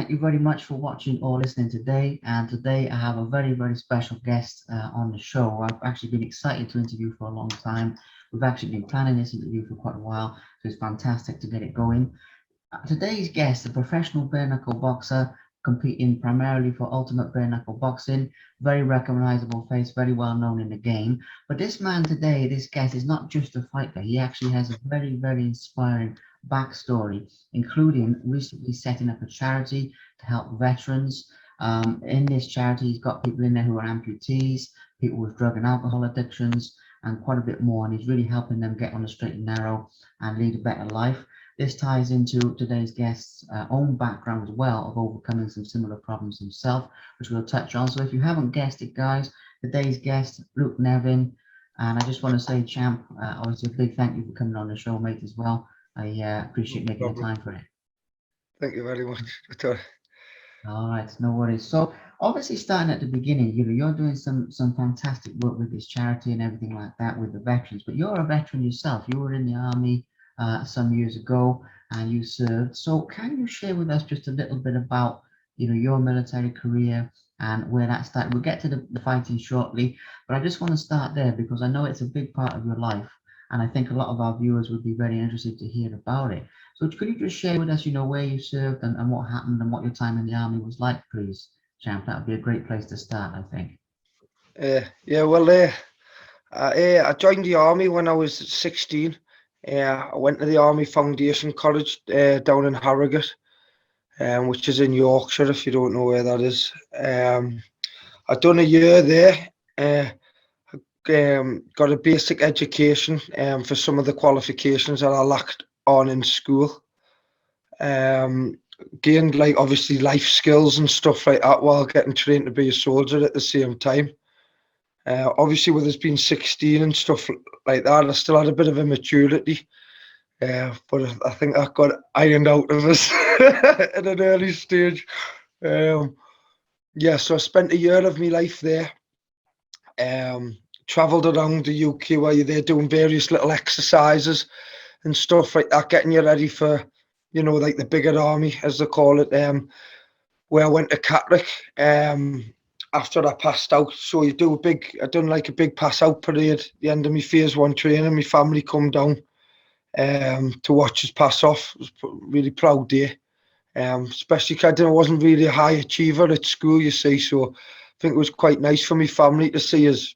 thank you very much for watching or listening today. And today I have a very, very special guest on the show. I've actually been excited to interview for a long time. We've actually been planning this interview for quite a while, so it's fantastic to get it going. Today's guest, a professional bare knuckle boxer competing primarily for ultimate bare knuckle boxing, very recognizable face, very well known in the game. But this man today, this guest, is not just a fighter. He actually has a very, very inspiring backstory, including recently setting up a charity to help veterans. In this charity, he's got people in there who are amputees, people with drug and alcohol addictions, and quite a bit more. And he's really helping them get on the straight and narrow and lead a better life. This ties into today's guest's own background as well of overcoming some similar problems himself, which we'll touch on. So if you haven't guessed it, guys, today's guest, Luke Nevin. And I just want to say, champ, obviously a big thank you for coming on the show, mate, as well. I appreciate No making the problem. time for it. Thank you very much, Victor. All right, no worries. So obviously starting at the beginning, you're doing some fantastic work with this charity and everything like that with the veterans, but you're a veteran yourself. You were in the army some years ago and you served. So can you share with us just a little bit about, your military career and where that started? We'll get to the fighting shortly, but I just want to start there because I know it's a big part of your life, and I think a lot of our viewers would be very interested to hear about it. So could you just share with us, where you served and what happened and what your time in the army was like, please, champ? That would be a great place to start, I think. Yeah, well, I joined the army when I was 16. I went to the Army Foundation College down in Harrogate, which is in Yorkshire, if you don't know where that is. I'd done a year there, got a basic education for some of the qualifications that I lacked on in school. Gained like obviously life skills and stuff like that while getting trained to be a soldier at the same time. Obviously with us being 16 and stuff like that, I still had a bit of immaturity, but I think that got ironed out of us at an early stage. Yeah, so I spent a year of my life there. Travelled around the UK while you're there doing various little exercises and stuff like that, getting you ready for, like the bigger army, as they call it, where I went to Catterick after I passed out. So I done like a big pass out parade at the end of my phase one training. My family come down to watch us pass off. It was a really proud day, especially because I wasn't really a high achiever at school, you see. So I think it was quite nice for my family to see us,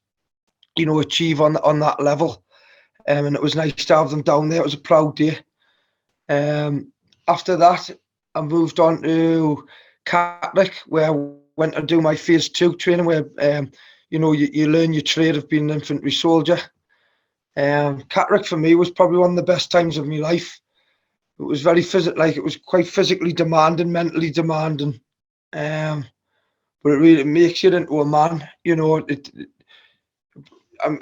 achieve on that level. And it was nice to have them down there. It was a proud day. After that, I moved on to Catterick, where I went to do my phase two training, where you learn your trade of being an infantry soldier. Catterick for me was probably one of the best times of my life. It was very it was quite physically demanding, mentally demanding, but it really makes you into a man.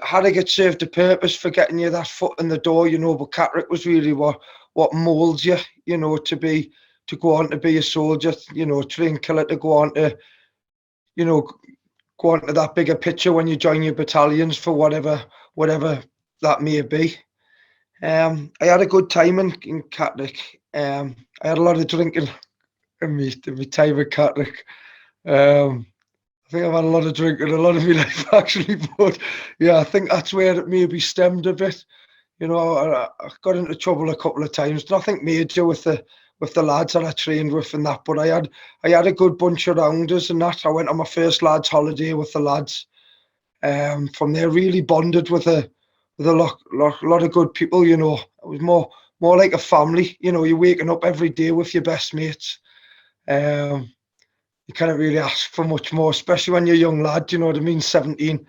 Had to get served a purpose for getting you that foot in the door, but Catterick was really what moulds you, to go on to be a soldier, train killer, to go on to, go on to that bigger picture when you join your battalions for whatever that may be. I had a good time in Catterick. I had a lot of drinking in my time at Catterick. I think I've had a lot of drinking a lot of my life actually, but yeah, I think that's where it maybe stemmed a bit. I got into trouble a couple of times. Nothing major with the lads that I trained with and that, but I had a good bunch around us and that. I went on my first lads' holiday with the lads. From there, really bonded with a lot of good people. It was more like a family. You're waking up every day with your best mates. You can't really ask for much more, especially when you're a young lad. You know what I mean? 17,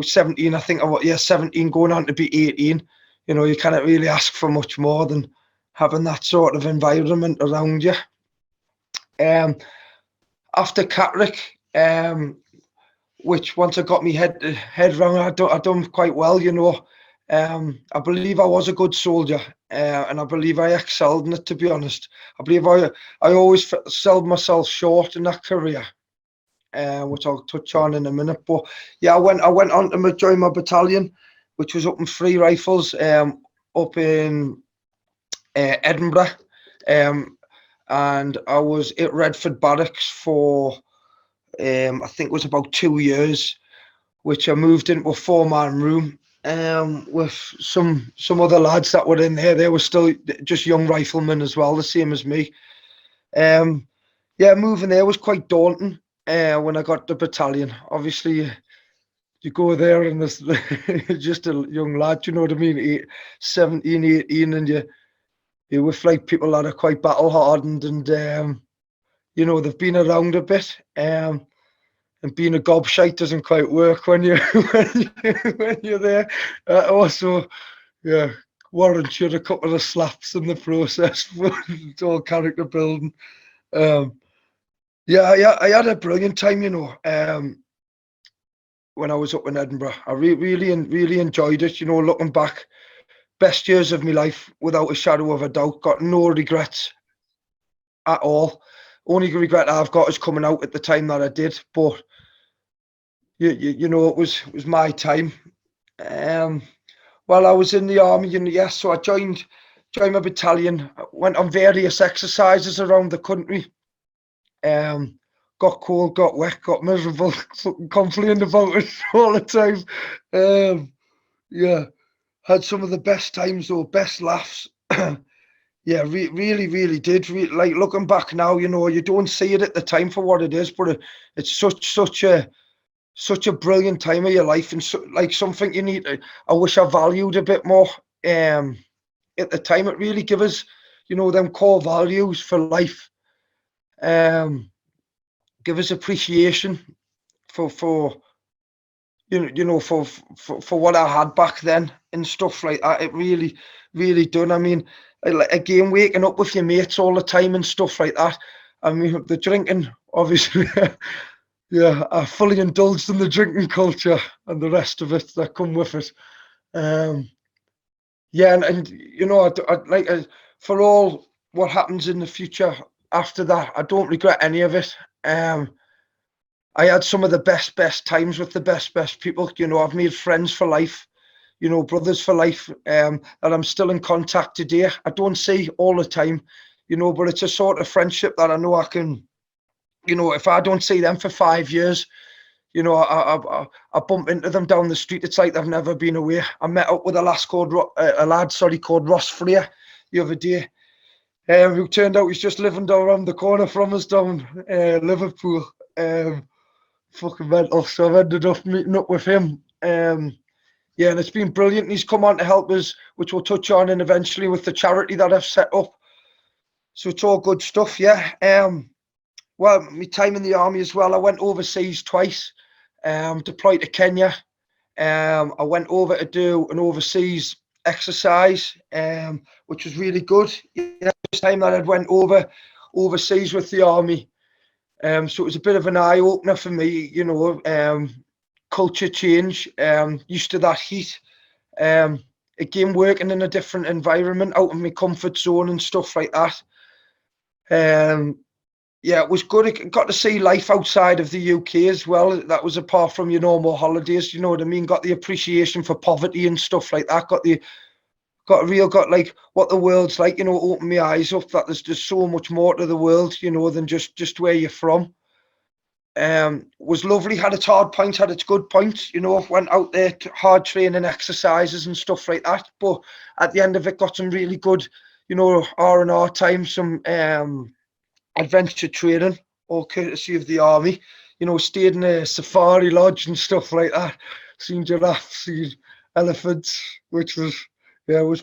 17. I think 17 going on to be 18. You can't really ask for much more than having that sort of environment around you. After Catterick, which once I got my head round, I done quite well. I believe I was a good soldier, and I believe I excelled in it. To be honest, I believe I always sold myself short in that career, which I'll touch on in a minute. But yeah, I went on to join my battalion, which was up in Free Rifles, up in Edinburgh. and I was at Redford Barracks for I think it was about 2 years, which I moved into a 4-man room with some other lads that were in there. They were still just young riflemen as well, the same as me. Yeah, moving there was quite daunting when I got the battalion. Obviously, you go there and there's just a young lad, you know what I mean, 17, 18, and you're with like people that are quite battle hardened and they've been around a bit. And being a gobshite doesn't quite work when you when you're there. Also, yeah, warrants you a couple of slaps in the process. But it's all character building. Um, yeah, I had a brilliant time, when I was up in Edinburgh. I really enjoyed it. Looking back, best years of my life without a shadow of a doubt. Got no regrets at all. Only regret I've got is coming out at the time that I did. But it was my time. While I was in the army, yes, so I joined my battalion. Went on various exercises around the country. Got cold, got wet, got miserable, complained about it all the time. Yeah, had some of the best times though, best laughs. Yeah, really did. Like looking back now, you don't see it at the time for what it is, but it's such a brilliant time of your life, and like something you need. I wish I valued a bit more. At the time, it really gave us, them core values for life. Give us appreciation for for what I had back then and stuff like that. It really done. I mean, again, waking up with your mates all the time and stuff like that. I mean, the drinking, obviously. Yeah, I fully indulged in the drinking culture and the rest of it that come with it. Yeah, and for all what happens in the future after that, I don't regret any of it. I had some of the best times with the best people. I've made friends for life, brothers for life, that I'm still in contact today. I don't see all the time, but it's a sort of friendship that I know I can, if I don't see them for 5 years, I bump into them down the street. It's like they've never been away. I met up with a lad called Ross Freer the other day, who turned out he's just living down around the corner from us down Liverpool. Fucking mental. So I've ended up meeting up with him. Yeah, and it's been brilliant. He's come on to help us, which we'll touch on and eventually with the charity that I've set up. So it's all good stuff, yeah. Well, my time in the army as well, I went overseas twice, deployed to Kenya. I went over to do an overseas exercise, which was really good. This time that I'd went overseas with the army. So it was a bit of an eye-opener for me, culture change, used to that heat. Again, working in a different environment, out of my comfort zone and stuff like that. Yeah, it was good. I got to see life outside of the UK as well. That was apart from your normal holidays, you know what I mean? Got the appreciation for poverty and stuff like that. Got like what the world's like, opened my eyes up that there's just so much more to the world, than just where you're from. Was lovely, had its hard points, had its good points, went out there to hard training exercises and stuff like that. But at the end of it, got some really good, R&R time, some adventure training, all courtesy of the army. Stayed in a safari lodge and stuff like that. Seen giraffes, seen elephants, which was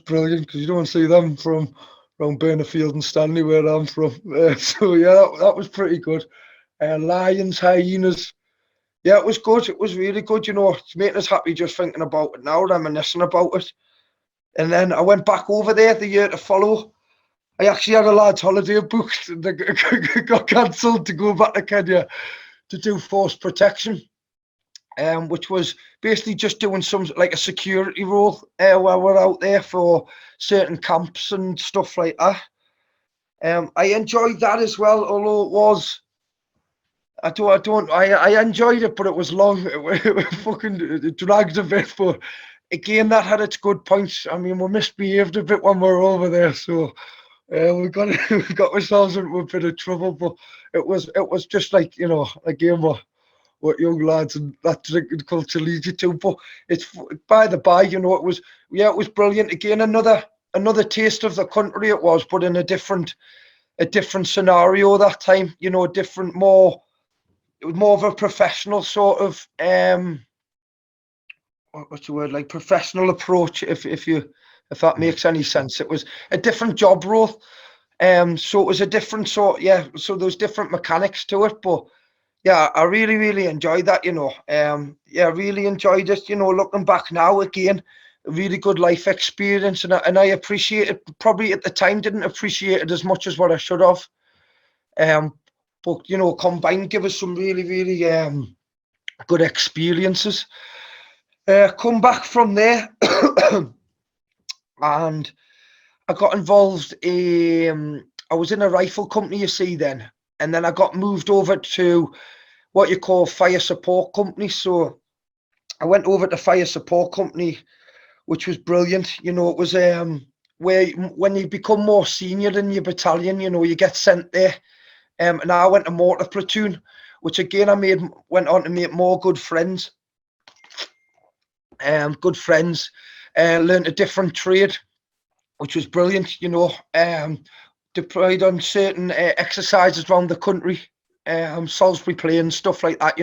brilliant because you don't see them from around Burnfield and Stanley where I'm from. So yeah, that was pretty good. Lions, hyenas. Yeah, it was good. It was really good. It's making us happy just thinking about it now, reminiscing about it. And then I went back over there the year to follow. I actually had a large holiday booked and it got cancelled to go back to Kenya to do force protection, which was basically just doing some like a security role while we're out there for certain camps and stuff like that. I enjoyed that as well, although it was. I enjoyed it, but it was long. It dragged a bit, but again, that had its good points. I mean, we misbehaved a bit when we were over there, so We got we got ourselves into a bit of trouble, but it was just like, a game of what young lads and that drinking culture leads you to. But it's by the by, it was brilliant. Again, another taste of the country it was, but in a different scenario that time. Different, more. It was more of a professional sort of what's the word, like professional approach. If that makes any sense, it was a different job role. So it was a different sort. Yeah. So there's different mechanics to it, but yeah, I really, really enjoyed that. Yeah, really enjoyed it. Looking back now again, a really good life experience, and I appreciate it. Probably at the time didn't appreciate it as much as what I should have. But combined, give us some really, really good experiences. Come back from there, and I got involved. I was in a rifle company, you see, then, and then I got moved over to what you call fire support company. So I went over to fire support company, which was brilliant. It was where when you become more senior in your battalion, you get sent there. And I went to mortar platoon, which again went on to make more good friends. Learned a different trade, which was brilliant. Deployed on certain exercises around the country, Salisbury Plain, stuff like that.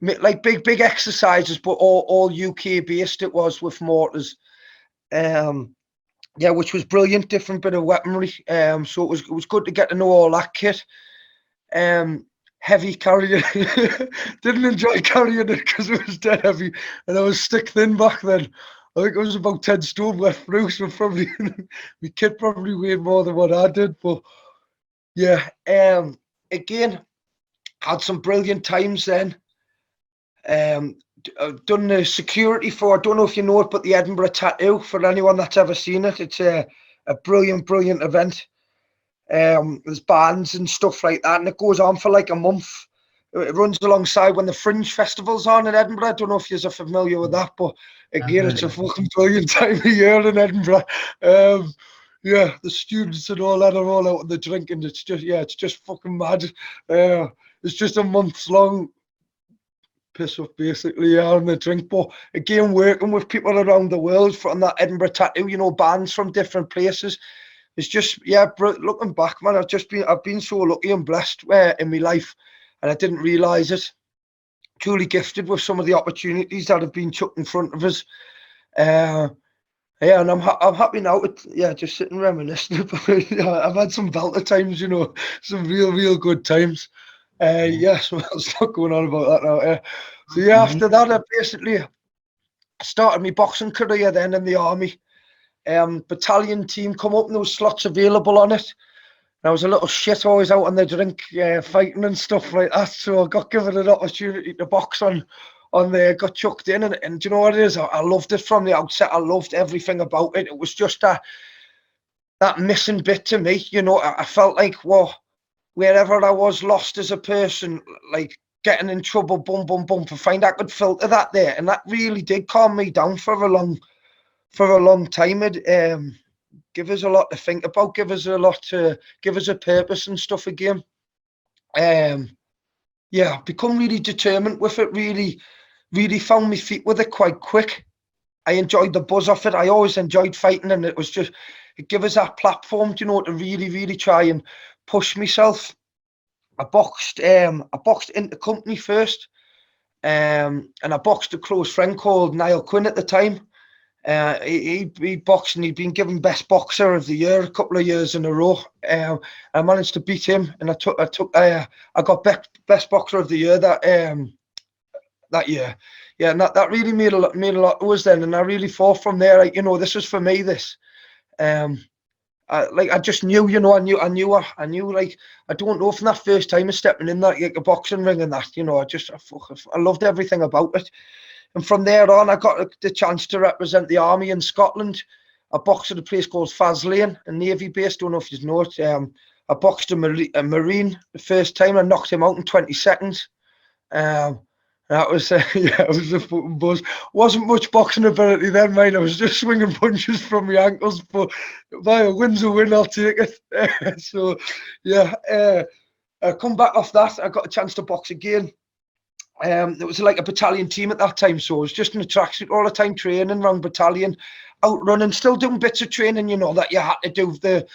Like big exercises, but all UK based. It was with mortars. Yeah, which was brilliant. Different bit of weaponry. So it was good to get to know all that kit. Heavy carrying. Didn't enjoy carrying it because it was dead heavy, and I was stick thin back then. I think I was about 10 stone wet through, so probably my kit probably weighed more than what I did. But yeah, again, had some brilliant times then. I've done the security for, I don't know if you know it, but the Edinburgh Tattoo, for anyone that's ever seen it. It's a brilliant event. There's bands and stuff like that, and it goes on for like a month. It runs alongside when the Fringe Festival's on in Edinburgh. I don't know if you're familiar with that, but again, it's a fucking brilliant time of year in Edinburgh. Yeah, the students and all that are all out in the drinking. It's just fucking mad. It's just a month's long piss off basically, on the drink. But again, working with people around the world from that Edinburgh Tattoo, bands from different places. It's just, looking back, man, I've been so lucky and blessed in my life, and I didn't realise it. Truly gifted with some of the opportunities that have been chucked in front of us. And I'm happy now. Just sitting reminiscing about it. I've had some belter times, some real good times. So I'll stop going on about that now. So after that, I basically started my boxing career then in the army. Battalion team come up and there was slots available on it. And I was a little shit always out on the drink, fighting and stuff like that. So I got given an opportunity to box on there, got chucked in, and do you know what it is? I loved it from the outset. I loved everything about it. It was just that missing bit to me. I felt like, wherever I was lost as a person, like getting in trouble, to find I could filter that there. And that really did calm me down for a long time. It give us a lot to think about, give us a purpose and stuff again. Become really determined with it, really found my feet with it quite quick. I enjoyed the buzz off it. I always enjoyed fighting, and it gave us that platform, to really try and push myself. I boxed into company first, and I boxed a close friend called Niall Quinn at the time. He boxed, and he'd been given best boxer of the year a couple of years in a row. I managed to beat him, and I got best boxer of the year that year. Yeah, and that really made a lot to us then, and I really thought from there, like, this was for me. This, I just knew, I knew, like, I don't know, from that first time of stepping in that, like, a boxing ring and that, I loved everything about it. And from there on, I got the chance to represent the army in Scotland. I boxed at a place called Faslane, a Navy base. Don't know if you know it. I boxed a Marine the first time. I knocked him out in 20 seconds. And That was yeah, it was a fucking buzz. Wasn't much boxing ability then, mate. I was just swinging punches from my ankles, but a win's a win. I'll take it. So yeah, I come back off that. I got a chance to box again. It was like a battalion team at that time, so I was just in a tracksuit all the time, training around battalion, out running, still doing bits of training. You know that you had to do the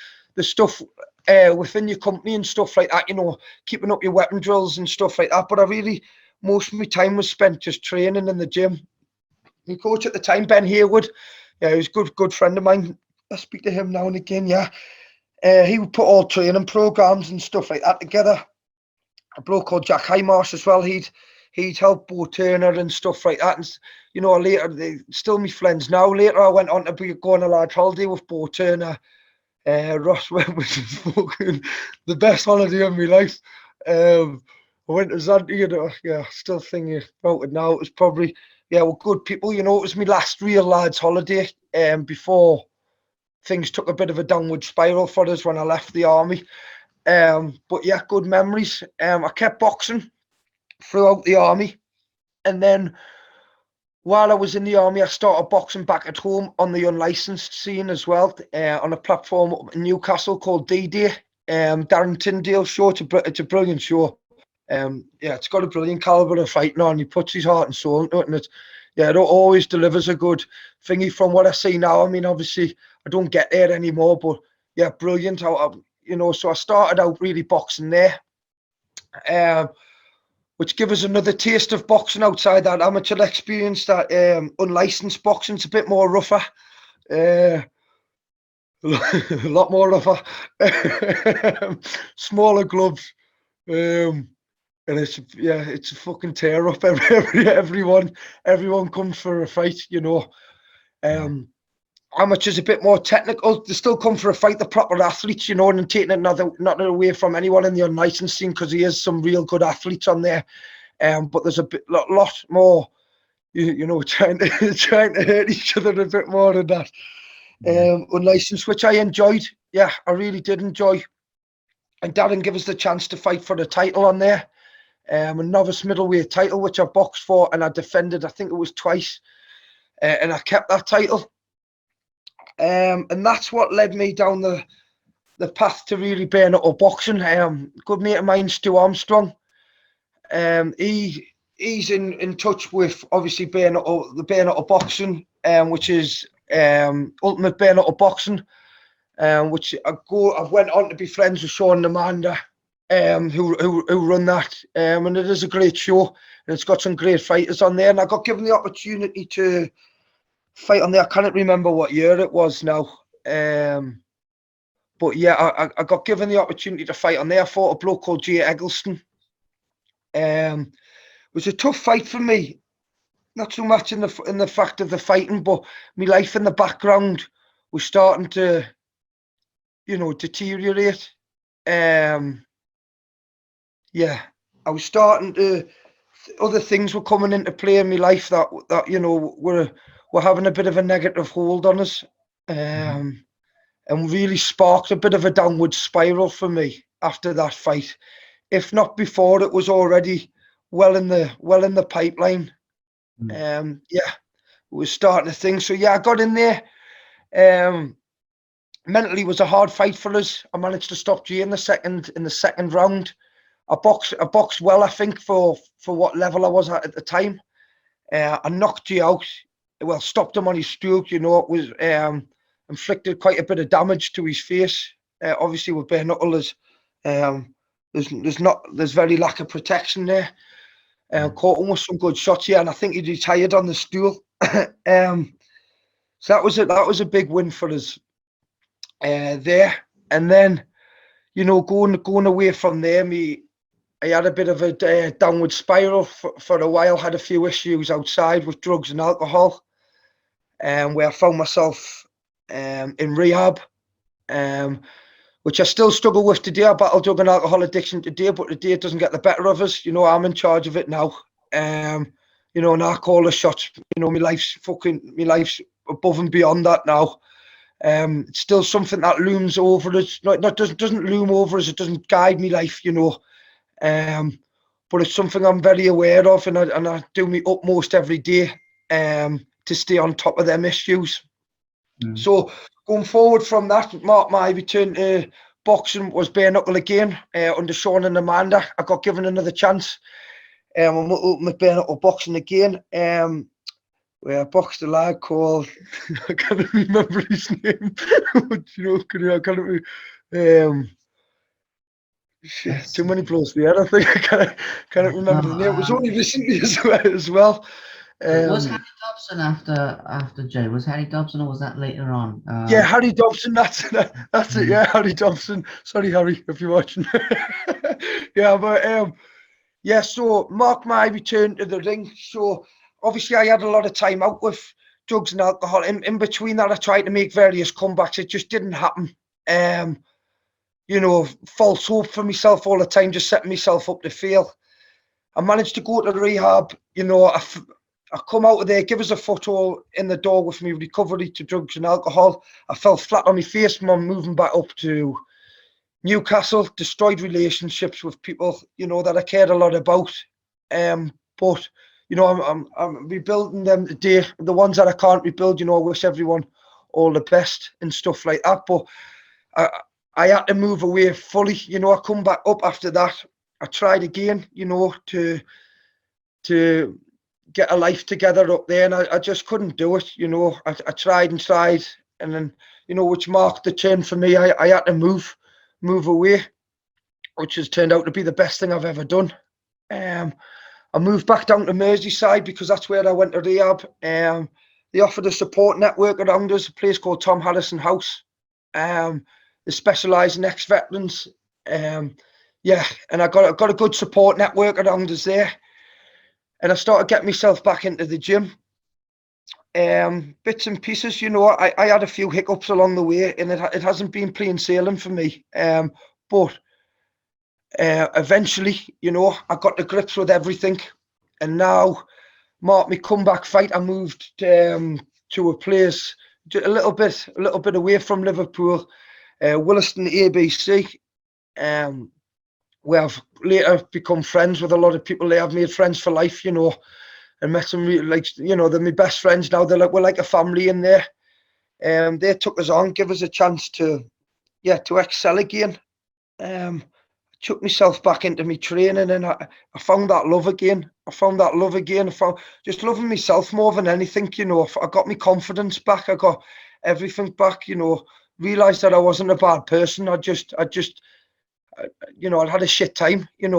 stuff within your company and stuff like that. You know, keeping up your weapon drills and stuff like that. But I really, most of my time was spent just training in the gym. My coach at the time, Ben Haywood, yeah, he was a good friend of mine. I speak to him now and again. Yeah, he would put all training programs and stuff like that together. A bloke called Jack Highmarsh as well. He'd help Bo Turner and stuff like that. And you know, later they still my friends now. Later I went on to be going on a large holiday with Bo Turner. Ross went, which is fucking the best holiday of my life. I went to Zante, you know, yeah, still thinking about it now. It was probably, yeah, well, good people, you know, it was my last real lads holiday before things took a bit of a downward spiral for us when I left the army. But yeah, good memories. I kept boxing throughout the army. And then while I was in the army, I started boxing back at home on the unlicensed scene as well, on a platform in Newcastle called D-Day. Darren Tyndale's show. It's a brilliant show. Yeah, it's got a brilliant caliber of fighting on. He puts his heart and soul into it, and it always delivers a good thingy from what I see now. I mean, obviously, I don't get there anymore, but yeah, brilliant. You know, so I started out really boxing there, which gives us another taste of boxing outside that amateur experience. That unlicensed boxing, it's a bit more rougher. A lot more rougher. Smaller gloves. And it's a fucking tear up. Everyone comes for a fight, you know. Amateurs a bit more technical. They still come for a fight. The proper athletes, you know, and taking it not away from anyone in the unlicensed scene, because he has some real good athletes on there. But there's a lot more, you know, trying to hurt each other a bit more than that. Unlicensed, which I enjoyed. Yeah, I really did enjoy. And Darren gave us the chance to fight for the title on there. A novice middleweight title, which I boxed for and I defended, I think it was twice. And I kept that title. And that's what led me down the path to really bare knuckle boxing. Good mate of mine, Stu Armstrong. He's in touch with obviously the bare knuckle boxing, which is Ultimate Bare Knuckle Boxing, which I've went on to be friends with Sean and Amanda, who run that, and it is a great show, and it's got some great fighters on there. And I got given the opportunity to fight on there. I can't remember what year it was now, but yeah, I got given the opportunity to fight on there. I fought a bloke called Jay Eggleston. It was a tough fight for me, not so much in the fact of the fighting, but my life in the background was starting to, you know, deteriorate. Yeah, I was starting to, other things were coming into play in my life that you know were having a bit of a negative hold on us, and really sparked a bit of a downward spiral for me after that fight. If not before, it was already well in the pipeline. Yeah, it was starting to think. So yeah, I got in there. Mentally, it was a hard fight for us. I managed to stop Jay in the second round. I boxed well, I think, for what level I was at the time. I knocked Jay out. Well, stopped him on his stroke. You know, it was inflicted quite a bit of damage to his face. Obviously, with bare knuckle, there's very lack of protection there. Caught him with some good shots here, and I think he retired on the stool. So that was a big win for us there. And then, you know, going away from there, I had a bit of a downward spiral for a while. Had a few issues outside with drugs and alcohol, where I found myself in rehab, which I still struggle with today. I battle drug and alcohol addiction today, but today it doesn't get the better of us. You know, I'm in charge of it now. You know, and I call the shots. You know, my life's above and beyond that now. It's still something that looms over us. Not doesn't loom over us. It doesn't guide me life, you know. but it's something I'm very aware of, and I do my utmost every day to stay on top of them issues. So going forward from that, my return to boxing was bare knuckle again under Sean and Amanda. I got given another chance. I'm open with bare knuckle boxing again. Where I boxed a lad called I can't remember his name. I can't too many blows there. I think I can't remember the name. It was only recently as well. Was Harry Dobson after Jay? Was Harry Dobson, or was that later on? Yeah, Harry Dobson. That's it. Yeah, Harry Dobson. Sorry, Harry, if you're watching. Yeah, but yeah. So mark my return to the ring. So obviously, I had a lot of time out with drugs and alcohol. In between that, I tried to make various comebacks. It just didn't happen. False hope for myself all the time, just setting myself up to fail. I managed to go to rehab. I come out of there, give us a photo in the door with me recovery to drugs and alcohol. I fell flat on my face, Mum, moving back up to Newcastle, destroyed relationships with people, that I cared a lot about. But, I'm rebuilding them today. The ones that I can't rebuild, I wish everyone all the best and stuff like that. But I had to move away fully. I come back up after that. I tried again, to get a life together up there, and I just couldn't do it. I tried and tried, and then, which marked the turn for me. I had to move away, which has turned out to be the best thing I've ever done. I moved back down to Merseyside because that's where I went to rehab. They offered a support network around us, a place called Tom Harrison House. They specialise in ex-veterans. And I got a good support network around us there. And I started getting myself back into the gym. Bits and pieces, I had a few hiccups along the way, and it hasn't been plain sailing for me. But eventually, I got to grips with everything. And now, mark me comeback fight, I moved to a place a little bit away from Liverpool, Williston ABC. Where I've later become friends with a lot of people there. I've made friends for life, and met some really, they're my best friends now. We're like a family in there. They took us on, give us a chance to excel again. Took myself back into my training, and I found that love again. I found just loving myself more than anything. I got my confidence back. I got everything back. Realised that I wasn't a bad person. I'd had a shit time, and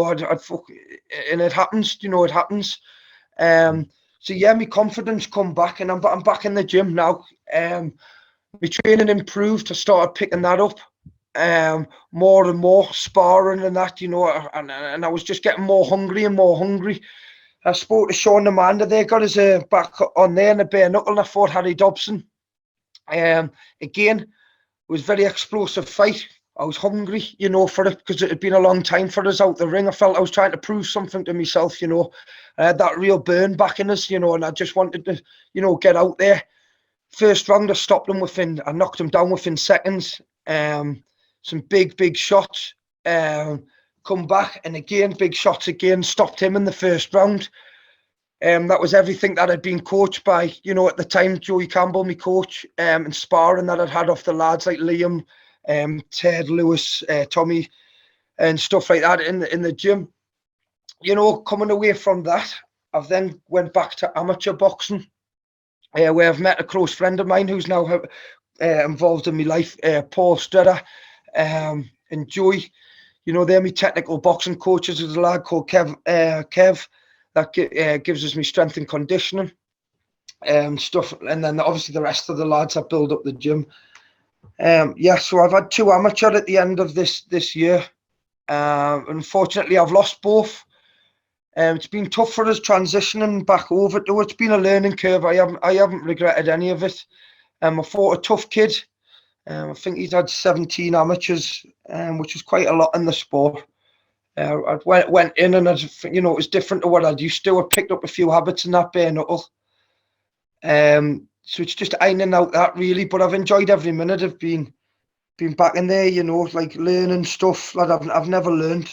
it happens, it happens. So yeah, my confidence come back, and I'm back in the gym now. My training improved. I started picking that up, more and more sparring and that, and I was just getting more hungry and more hungry. I spoke to Sean and Amanda. They got us back on there in a bare knuckle, and I fought Harry Dobson. Again, it was a very explosive fight. I was hungry, for it, because it had been a long time for us out the ring. I felt I was trying to prove something to myself, I had that real burn back in us, and I just wanted to, get out there. First round, I knocked him down within seconds. Some big shots. Come back, and again, big shots again, stopped him in the first round. That was everything that I'd been coached by, at the time, Joey Campbell, my coach, and sparring that I'd had off the lads like Liam, Ted, Lewis, Tommy, and stuff like that in the gym. Coming away from that, I've then went back to amateur boxing, where I've met a close friend of mine who's now involved in my life, Paul Strutter, and Joey. They're my technical boxing coaches. There's a lad called Kev that gives us my strength and conditioning stuff, and then obviously the rest of the lads that build up the gym. So I've had 2 amateur at the end of this year. Unfortunately, I've lost both. It's been tough for us transitioning back over to it. It's been a learning curve. I haven't regretted any of it. I fought a tough kid. I think he's had 17 amateurs, which was quite a lot in the sport. I went in, and it was different to what I'd used to. I picked up a few habits in that bare knuckle. So it's just ironing out that, really. But I've enjoyed every minute of being back in there, like learning stuff that I've never learned.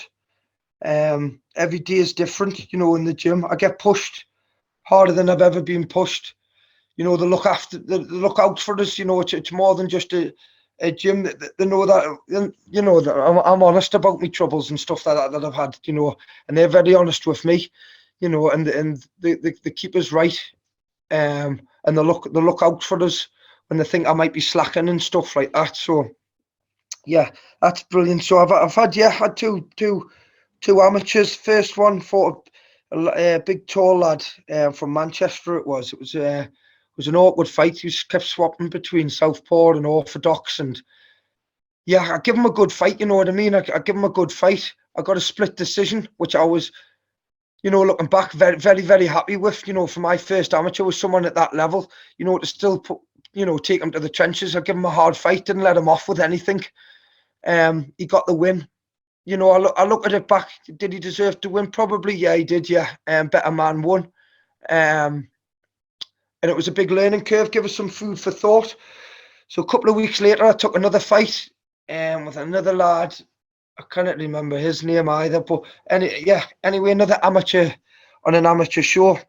Every day is different, in the gym. I get pushed harder than I've ever been pushed. They look out for us. It's more than just a gym. They know that, that I'm honest about my troubles and stuff that I've had, and they're very honest with me, and they keep us right. And they look out for us when they think I might be slacking and stuff like that. So yeah, that's brilliant. So I've had two amateurs. First one for a big tall lad from Manchester. It was an awkward fight. He just kept swapping between southpaw and orthodox, and yeah, I give him a good fight. You know what I mean? I give him a good fight. I got a split decision, which I was, looking back, very, very, very happy with. For my first amateur with someone at that level, to still put, take him to the trenches. I give him a hard fight, didn't let him off with anything. He got the win. I look at it back. Did he deserve to win? Probably, yeah, he did. Yeah, better man won. And it was a big learning curve. Give us some food for thought. So a couple of weeks later, I took another fight with another lad. I cannot remember his name either. But anyway, another amateur on an amateur show.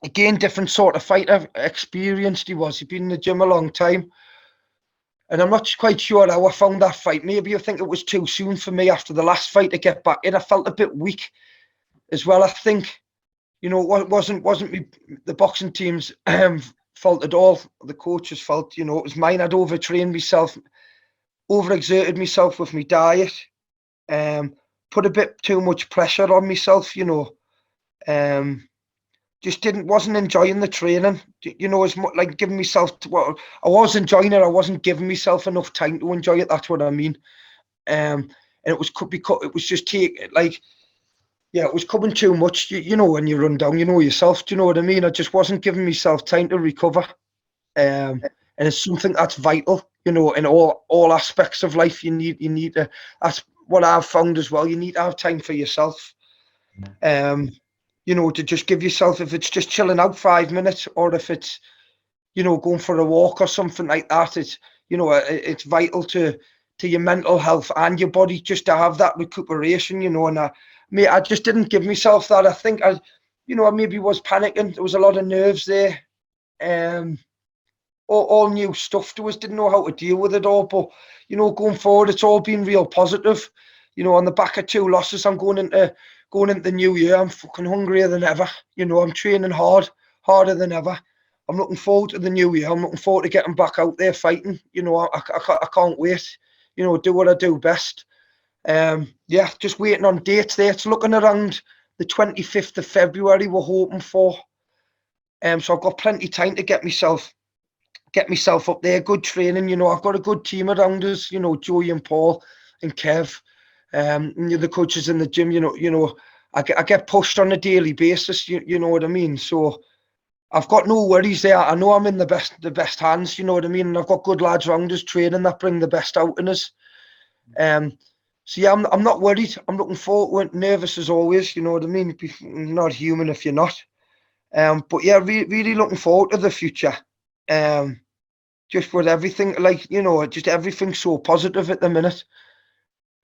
Again, different sort of fighter, experienced he was. He'd been in the gym a long time. And I'm not quite sure how I found that fight. Maybe I think it was too soon for me after the last fight to get back in. I felt a bit weak as well, I think. It wasn't me, the boxing team's fault at all. The coach's fault. It was mine. I'd overtrained myself, overexerted myself with my diet, put a bit too much pressure on myself. Just wasn't enjoying the training. As much like giving myself. I was enjoying it. I wasn't giving myself enough time to enjoy it. That's what I mean. And it was just it was coming too much. When you run down, yourself. Do you know what I mean? I just wasn't giving myself time to recover. And it's something that's vital. In all aspects of life, you need to. That's what I've found as well. You need to have time for yourself. To just give yourself, if it's just chilling out 5 minutes, or if it's, going for a walk or something like that, it's vital to your mental health and your body just to have that recuperation, and I just didn't give myself that. I think I maybe was panicking. There was a lot of nerves there. All new stuff to us, didn't know how to deal with it all. But, going forward, it's all been real positive. On the back of 2 losses, I'm going into the new year. I'm fucking hungrier than ever. I'm training harder than ever. I'm looking forward to the new year. I'm looking forward to getting back out there fighting. I can't wait. Do what I do best. Just waiting on dates there. It's looking around the 25th of February we're hoping for. So I've got plenty of time to get myself up there. Good training. I've got a good team around us. Joey and Paul and Kev. The coaches in the gym. I get pushed on a daily basis. You know what I mean. So I've got no worries there. I know I'm in the best hands. You know what I mean. And I've got good lads around us training that bring the best out in us. So yeah, I'm not worried. I'm looking forward. Nervous as always. You know what I mean. You're not human if you're not. But yeah, really looking forward to the future. Just with everything, just everything's so positive at the minute.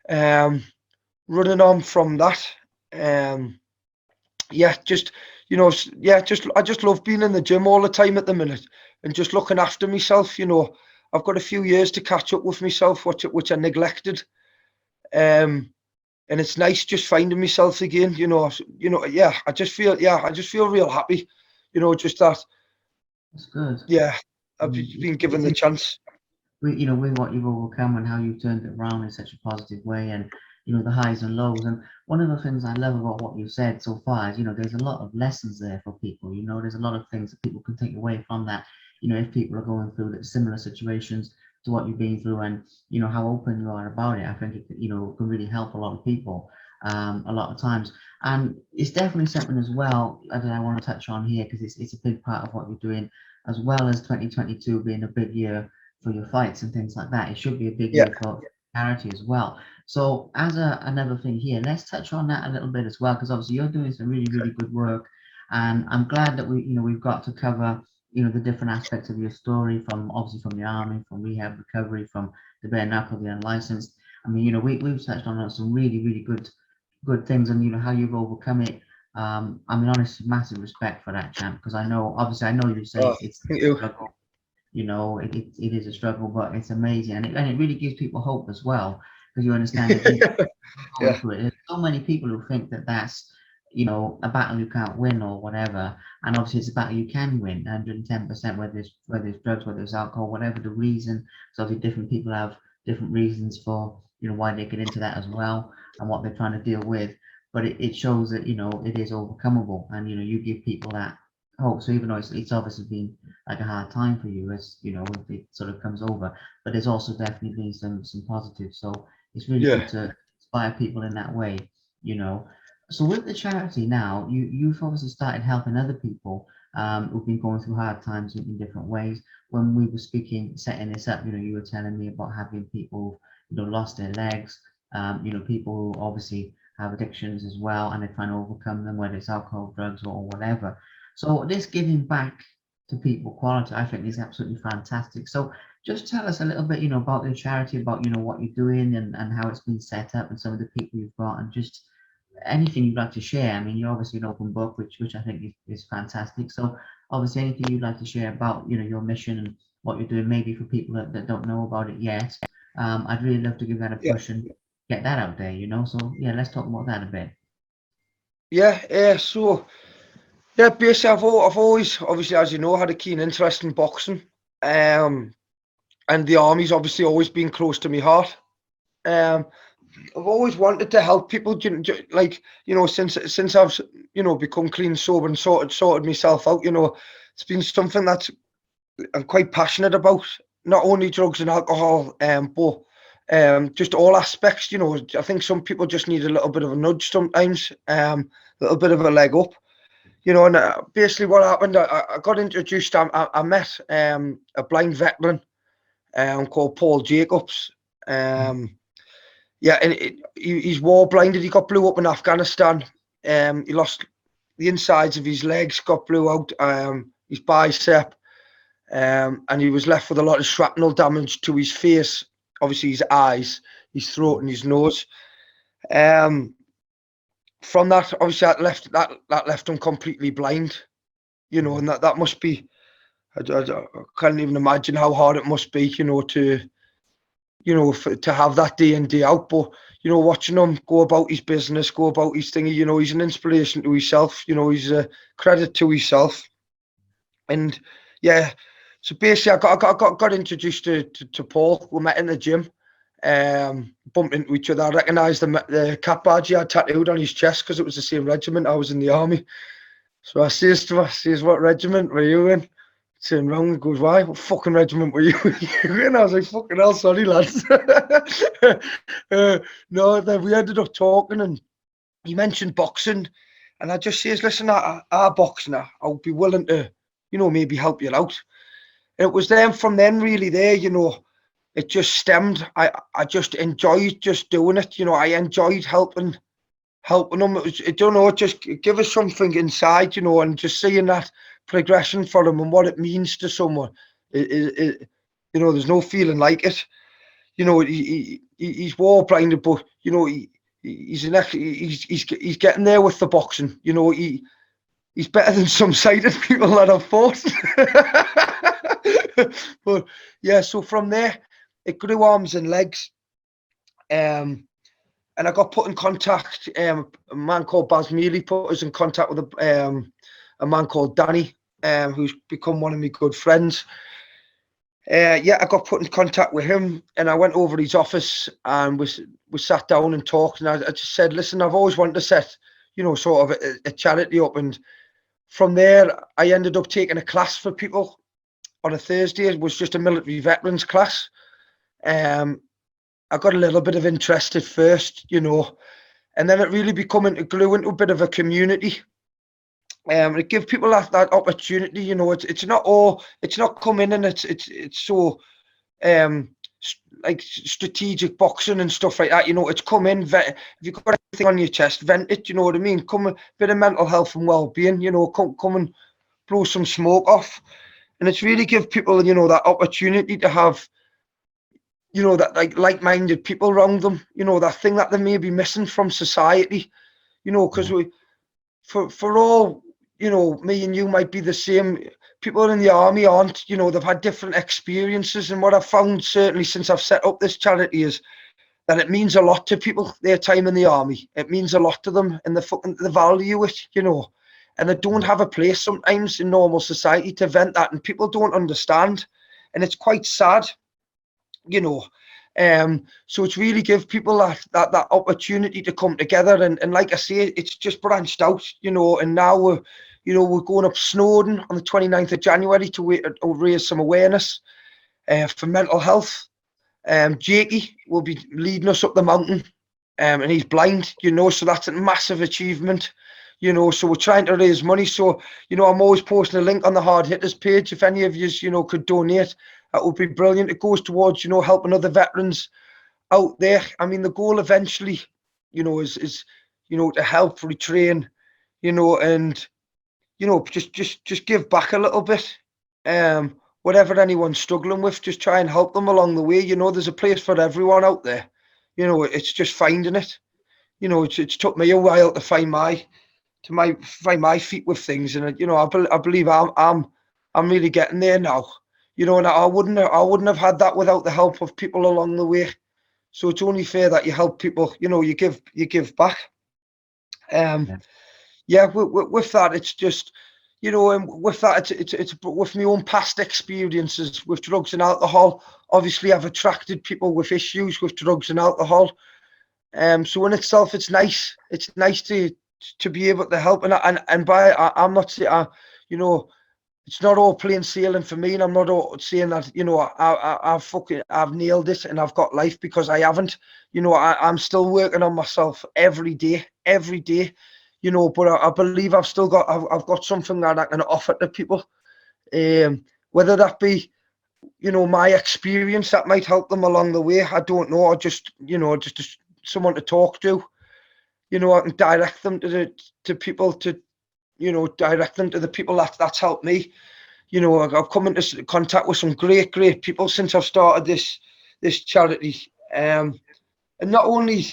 Running on from that. I just love being in the gym all the time at the minute and just looking after myself. I've got a few years to catch up with myself, which I neglected. And it's nice just finding myself again. I just feel real happy. Just that. That's good. Yeah, I've been given the chance. With what you've overcome and how you've turned it around in such a positive way, and the highs and lows. And one of the things I love about what you said so far is, there's a lot of lessons there for people. There's a lot of things that people can take away from that. If people are going through similar situations to what you've been through, and how open you are about it, I think it can really help a lot of people a lot of times. And it's definitely something as well that I want to touch on here, because it's a big part of what you're doing, as well as 2022 being a big year for your fights and things like that. It should be a big year for charity as well. So as another thing here, let's touch on that a little bit as well, because obviously you're doing some really, really good work, and I'm glad that we've got to cover the different aspects of your story, from the army, from rehab recovery, from the bare knuckle, the unlicensed. I mean, we've touched on some really, really good good things and how you've overcome it. I mean, honestly, massive respect for that, champ, because I know, obviously, I know you say Oh, it's thank a you. struggle. It is a struggle, but it's amazing, and it really gives people hope as well, because you understand that going Yeah, through it. There's so many people who think that that's, a battle you can't win or whatever. And obviously it's a battle you can win 110%, whether it's drugs, whether it's alcohol, whatever the reason. So obviously different people have different reasons for, why they get into that as well and what they're trying to deal with. But it shows that, it is overcomable, and you give people that hope. So even though it's obviously been like a hard time for you, as if it sort of comes over, but there's also definitely been some positives. So it's really yeah, good to inspire people in that way, you know. So with the charity now, you've obviously started helping other people who've been going through hard times in different ways. When we were speaking, setting this up, you were telling me about having people, lost their legs, people who obviously have addictions as well, and they're trying to overcome them, whether it's alcohol, drugs, or whatever. So this giving back to people quality, I think, is absolutely fantastic. So just tell us a little bit, about the charity, about, what you're doing, and how it's been set up, and some of the people you've got, and just anything you'd like to share. I mean, you're obviously an open book, which I think is fantastic. So obviously anything you'd like to share about, your mission and what you're doing, maybe for people that don't know about it yet. I'd really love to give that a yeah, push and get that out there. So yeah, let's talk about that a bit. yeah. So yeah, basically, I've always, obviously, as you know, had a keen interest in boxing. Um, and the army's obviously always been close to my heart. Um, I've always wanted to help people, like, since I've, become clean, sober, and sorted myself out. It's been something that I'm quite passionate about. Not only drugs and alcohol, but just all aspects. I think some people just need a little bit of a nudge sometimes, a little bit of a leg up. And basically what happened, I got introduced. I met a blind veteran called Paul Jacobs. Yeah, and he's war blinded. He got blew up in Afghanistan. He lost the insides of his legs, got blew out, his bicep, and he was left with a lot of shrapnel damage to his face, obviously his eyes, his throat, and his nose. Um, from that, obviously, that left him completely blind. And that must be. I can't even imagine how hard it must be, to to have that day in, day out. But watching him go about his business, go about his thing, he's an inspiration to himself. He's a credit to himself. And yeah, so basically, I got introduced to Paul. We met in the gym, bumped into each other. I recognised the cap badge he had tattooed on his chest because it was the same regiment. I was in the army. So I says to him, what regiment were you in? Turn round and goes, why? What fucking regiment were you in? I was like, fucking hell, sorry, lads. No, then we ended up talking, and he mentioned boxing. And I just says, listen, I box now. I'll be willing to, maybe help you out. And it was then, from then, really, there, it just stemmed. I just enjoyed just doing it. I enjoyed helping them. I don't know, just give us something inside, and just seeing that progression for them and what it means to someone. There's no feeling like it. He's war blinded, but he's getting there with the boxing. He's better than some sighted people that I've fought. But yeah, so from there it grew arms and legs. And I got put in contact. A man called Baz Mealy put us in contact with a man called Danny, who's become one of my good friends. Yeah, I got put in contact with him, and I went over to his office, and we sat down and talked. And I just said, listen, I've always wanted to set, sort of a charity up. And from there, I ended up taking a class for people on a Thursday. It was just a military veterans class. I got a little bit of interest at first, and then it really grew into a bit of a community. It gives people that opportunity, it's not come in and it's so like strategic boxing and stuff like that. It's come in, if you've got anything on your chest, vent it. You know what I mean? Come, a bit of mental health and well-being. Come and blow some smoke off, and it's really give people, that opportunity to have, you know, that like-minded people around them, you know, that thing that they may be missing from society, you know, because Yeah. for all, you know, me and you might be the same. People in the army aren't, you know, they've had different experiences. And what I've found, certainly since I've set up this charity, is that it means a lot to people, their time in the army. It means a lot to them, and they value it, you know. And they don't have a place sometimes in normal society to vent that, and people don't understand. And it's quite sad, you know. So it's really give people that opportunity to come together, and like I say, it's just branched out, you know. And now we're going up Snowdon on the 29th of January to raise some awareness for mental health. Jakey will be leading us up the mountain, and he's blind, you know, so that's a massive achievement, you know. So we're trying to raise money. So, you know, I'm always posting a link on the Hard Hitters page. If any of you, you know, could donate, that would be brilliant. It goes towards, you know, helping other veterans out there. I mean, the goal eventually, you know, is you know, to help retrain, you know, and you know, just give back a little bit. Whatever anyone's struggling with, just try and help them along the way. You know, there's a place for everyone out there. You know, it's just finding it. You know, it's took me a while to find my feet with things, and you know, I believe I'm really getting there now. You know, and I wouldn't have had that without the help of people along the way. So it's only fair that you help people. You know, you give back. Um, Yeah. yeah, with that, it's just, you know, and with that, it's with my own past experiences with drugs and alcohol. Obviously, I've attracted people with issues with drugs and alcohol. So in itself, it's nice. It's nice to be able to help, I'm not saying, you know, it's not all plain sailing for me, and I'm not all saying that, you know, I've nailed it and I've got life, because I haven't. You know, I'm still working on myself every day, you know. But I believe I've got something that I can offer to people. Whether that be, you know, my experience that might help them along the way, I don't know, or just, you know, just someone to talk to. You know, I can direct them to people to, you know, direct them to the people that's helped me. You know, I've come into contact with some great people since I've started this charity. And not only,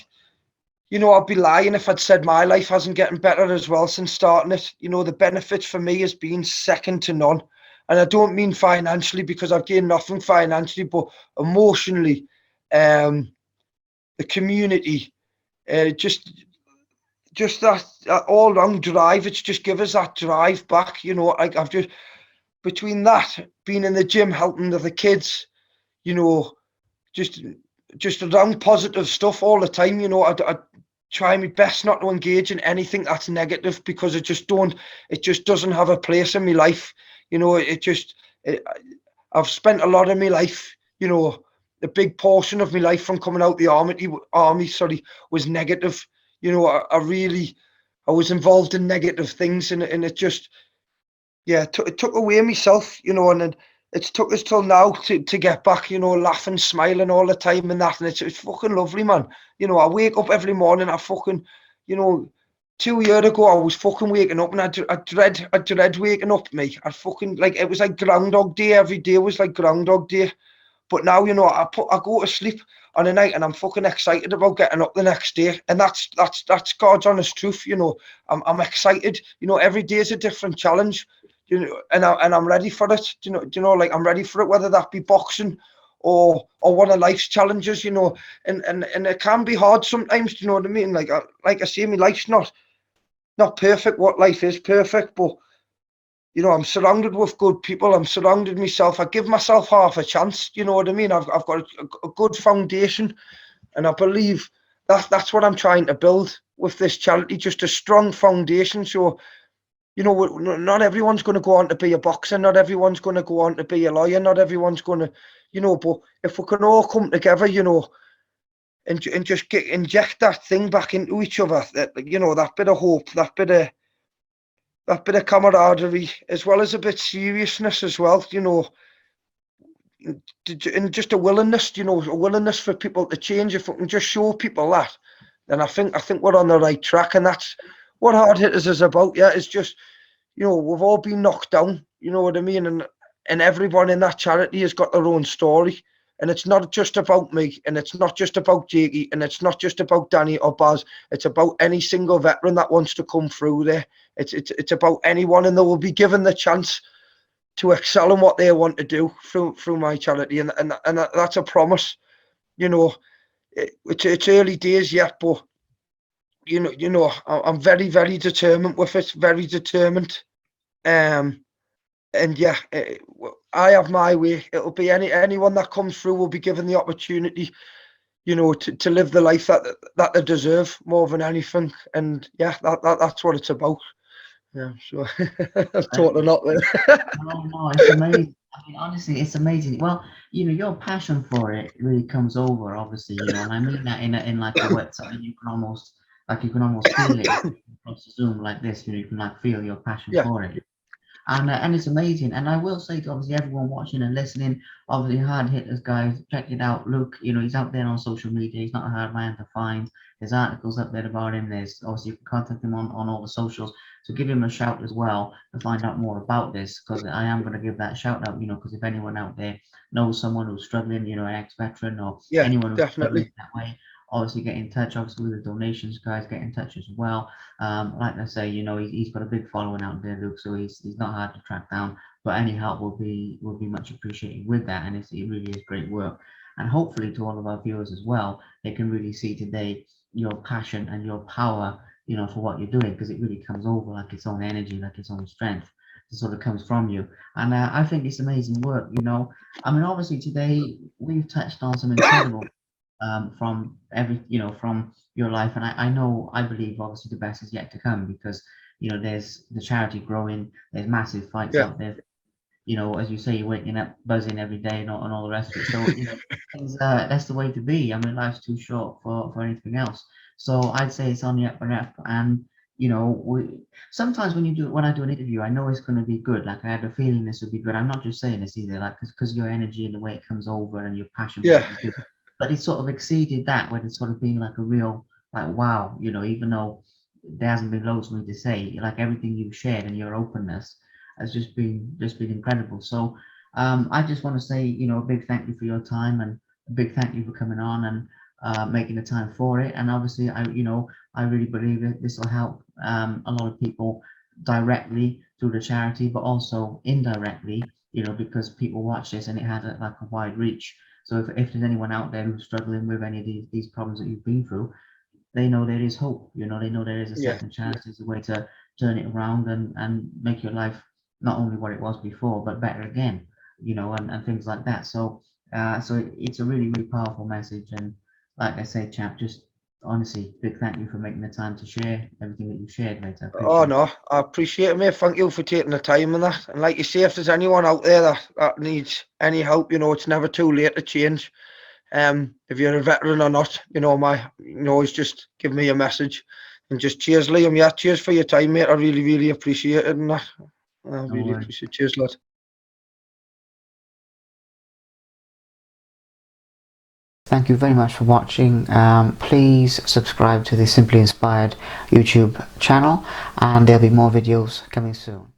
you know, I'd be lying if I'd said my life hasn't getting better as well since starting it. You know, the benefits for me has been second to none. And I don't mean financially, because I've gained nothing financially, but emotionally, the community, just that all round drive. It's just give us that drive back. You know, like I've just, between that, being in the gym, helping the kids, you know, just around positive stuff all the time. You know, I try my best not to engage in anything that's negative, because it just doesn't have a place in my life. You know, I've spent a lot of my life, you know, a big portion of my life from coming out the army, was negative. You know, I was involved in negative things, and it just, yeah, it took away myself, you know. And it's took us till now to get back, you know, laughing, smiling all the time and that. And it's fucking lovely, man. You know, I wake up every morning, you know, 2 years ago, I was fucking waking up, and I dread waking up, me. I fucking, like, it was like Groundhog Day. Every day was like Groundhog Day. But now, you know, I go to sleep on a night and I'm fucking excited about getting up the next day. And that's God's honest truth, you know. I'm excited. You know, every day is a different challenge. You know, and I'm ready for it. Like, I'm ready for it, whether that be boxing or one of life's challenges, you know. And it can be hard sometimes, you know what I mean? Like I say, my life's not perfect. What life is perfect, but you know, I'm surrounded with good people. I'm surrounded myself. I give myself half a chance. You know what I mean? I've got a good foundation, and I believe that's what I'm trying to build with this charity. Just a strong foundation. So, you know, not everyone's going to go on to be a boxer. Not everyone's going to go on to be a lawyer. Not everyone's going to, you know. But if we can all come together, you know, and just inject that thing back into each other, that, you know, that bit of hope, that bit of camaraderie, as well as a bit seriousness as well, you know, and just a willingness, you know, a willingness for people to change. If we can just show people that, then I think we're on the right track. And that's what Hard Hitters is about. Yeah, it's just, you know, we've all been knocked down, you know what I mean? And everyone in that charity has got their own story. And it's not just about me, and it's not just about Jakey, and it's not just about Danny or Baz. It's about any single veteran that wants to come through there. It's about anyone, and they will be given the chance to excel in what they want to do through my charity, and that's a promise. You know, it's early days yet, but I'm very, very determined with it. Very determined. And yeah, I have my way. It'll be anyone that comes through will be given the opportunity, to live the life that they deserve more than anything. And yeah, that's what it's about. Yeah, so I'm talking up there. No, it's amazing. I mean, honestly, it's amazing. Well, your passion for it really comes over, obviously, and I mean that in like a wet side, you can almost feel it across the Zoom like this. You can like feel your passion Yeah, for it. And it's amazing. And I will say to obviously everyone watching and listening, obviously Hard Hitters guys, check it out. Look, he's out there on social media. He's not a hard man to find. There's articles up there about him. There's obviously you can contact him on all the socials. So give him a shout as well to find out more about this, because I am going to give that shout out, because if anyone out there knows someone who's struggling, an ex-veteran or yeah, anyone who's struggling definitely. that way, obviously get in touch. Obviously with the donations, guys, get in touch as well. Like I say, he's got a big following out there, Luke, so he's not hard to track down. But any help will be much appreciated with that, and it really is great work. And hopefully, to all of our viewers as well, they can really see today your passion and your power, for what you're doing, because it really comes over like its own energy, like its own strength. It sort of comes from you, and I think it's amazing work. I mean, obviously today we've touched on some incredible from from your life. And I believe obviously the best is yet to come, because, there's the charity growing, there's massive fights Yeah, out there. As you say, you're waking up buzzing every day and all the rest of it. So, that's the way to be. I mean, life's too short for anything else. So I'd say it's on the up and up. And, sometimes when I do an interview, I know it's going to be good. Like I had a feeling this would be good. I'm not just saying this either, like, because your energy and the way it comes over and your passion for yeah, what you do, but it sort of exceeded that, when it's sort of being like a real, like, wow, even though there hasn't been loads for me to say, like everything you've shared and your openness has just been incredible. So I just want to say, a big thank you for your time, and a big thank you for coming on and making the time for it. And obviously I really believe that this will help a lot of people directly through the charity, but also indirectly, because people watch this and it had like a wide reach. So if there's anyone out there who's struggling with any of these problems that you've been through, they know there is hope. They know there is a yeah. second chance. There's a way to turn it around and make your life not only what it was before, but better again. And things like that. So so it's a really, really powerful message. And like I say, chap, just honestly, big thank you for making the time to share everything that you shared, mate. I Oh appreciate it. no, I appreciate it, mate. Thank you for taking the time and that. And like you say, if there's anyone out there that needs any help, it's never too late to change. If you're a veteran or not, you can always just give me a message. And just cheers, Liam. Yeah, cheers for your time, mate. I really, really appreciate it and that. I No really worries. appreciate it. Cheers, lad. Thank you very much for watching. Please subscribe to the Simply Inspired YouTube channel, and there'll be more videos coming soon.